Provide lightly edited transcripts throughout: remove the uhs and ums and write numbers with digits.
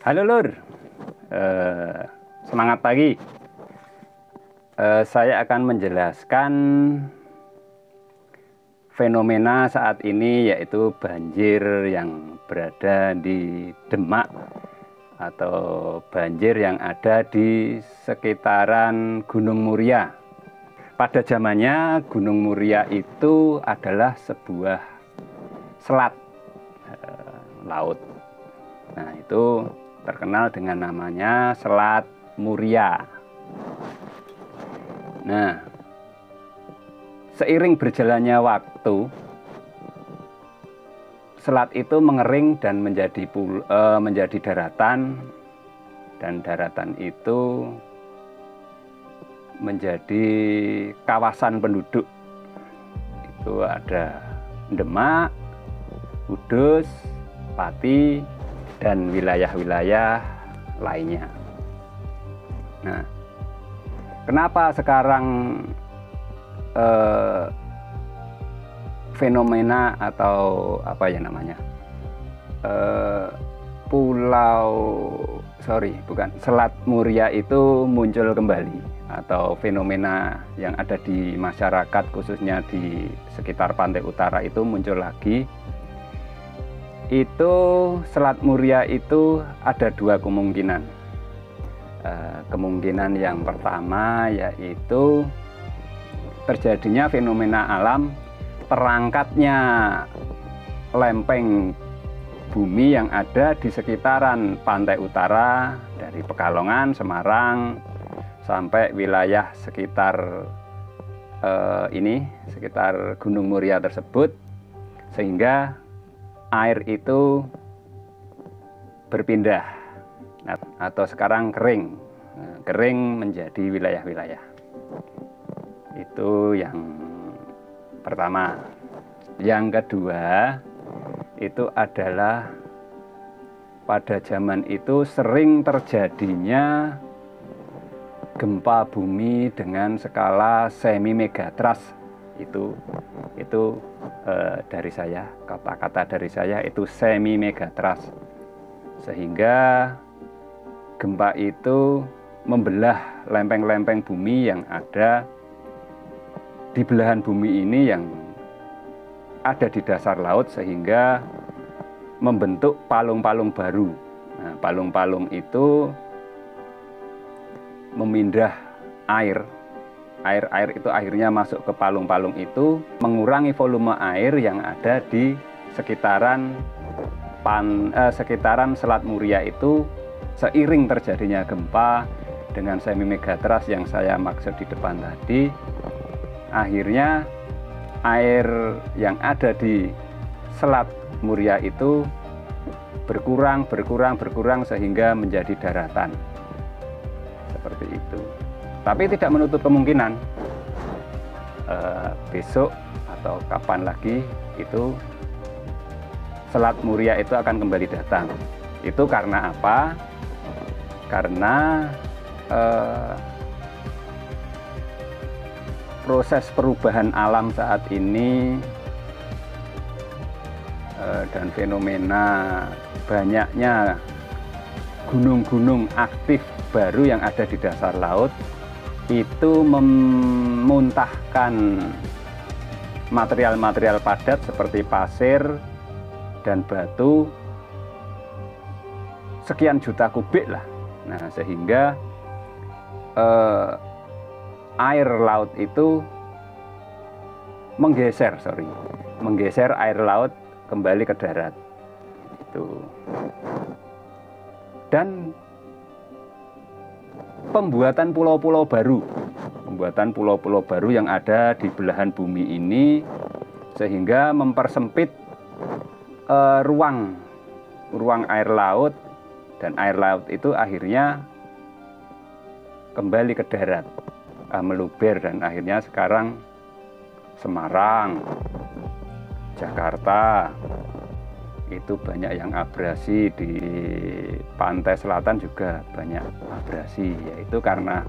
Halo Lur. Semangat pagi. Saya akan menjelaskan fenomena saat ini, yaitu banjir yang berada di Demak atau banjir yang ada di sekitaran Gunung Muria. Pada zamannya Gunung Muria itu adalah sebuah selat laut. Nah, itu terkenal dengan namanya Selat Muria. Nah, seiring berjalannya waktu, selat itu mengering dan menjadi daratan, dan daratan itu menjadi kawasan penduduk. Itu ada Demak, Kudus, Pati, dan wilayah-wilayah lainnya. Nah, kenapa sekarang fenomena atau Selat Muria itu muncul kembali, atau fenomena yang ada di masyarakat khususnya di sekitar pantai utara itu muncul lagi. Itu Selat Muria itu ada dua kemungkinan. Kemungkinan yang pertama yaitu terjadinya fenomena alam, terangkatnya lempeng bumi yang ada di sekitaran pantai utara dari Pekalongan, Semarang sampai wilayah sekitar sekitar Gunung Muria tersebut, sehingga air itu berpindah atau sekarang kering menjadi wilayah-wilayah. Itu yang pertama. Yang kedua itu adalah pada zaman itu sering terjadinya gempa bumi dengan skala semi megatrust. Itu dari saya, kata-kata dari saya itu semi megatrust, sehingga gempa itu membelah lempeng-lempeng bumi yang ada di belahan bumi ini yang ada di dasar laut, sehingga membentuk palung-palung baru. Nah, palung-palung itu memindah air itu akhirnya masuk ke palung-palung itu, mengurangi volume air yang ada di sekitaran Selat Muria itu. Seiring terjadinya gempa dengan semi megatrust yang saya maksud di depan tadi, akhirnya air yang ada di Selat Muria itu berkurang sehingga menjadi daratan. Seperti itu. Tapi tidak menutup kemungkinan besok atau kapan lagi itu Selat Muria itu akan kembali datang. Itu karena apa? Karena proses perubahan alam saat ini dan fenomena banyaknya gunung-gunung aktif baru yang ada di dasar laut itu memuntahkan material-material padat seperti pasir dan batu sekian juta kubik lah. Nah, sehingga air laut itu menggeser air laut kembali ke darat. Itu. Dan pembuatan pulau-pulau baru yang ada di belahan bumi ini, sehingga mempersempit ruang air laut, dan air laut itu akhirnya kembali ke darat, meluber, dan akhirnya sekarang Semarang, Jakarta itu banyak yang abrasi, di pantai selatan juga banyak abrasi, yaitu karena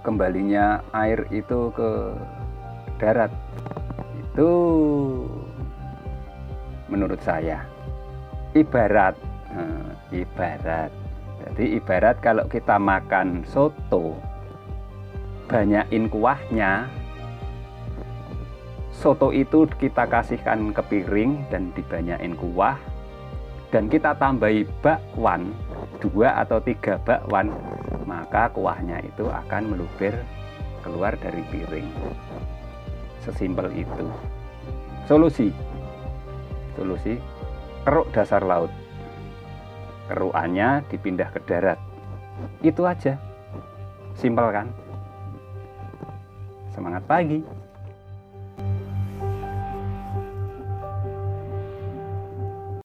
kembalinya air itu ke darat. Itu menurut saya. ibarat jadi ibarat kalau kita makan soto banyakin kuahnya, soto itu kita kasihkan ke piring dan dibanyakin kuah, dan kita tambahi bakwan 2 atau 3 bakwan, maka kuahnya itu akan meluber keluar dari piring. Sesimpel itu. Solusi keruk dasar laut, kerukannya dipindah ke darat. Itu aja, simpel kan? Semangat pagi.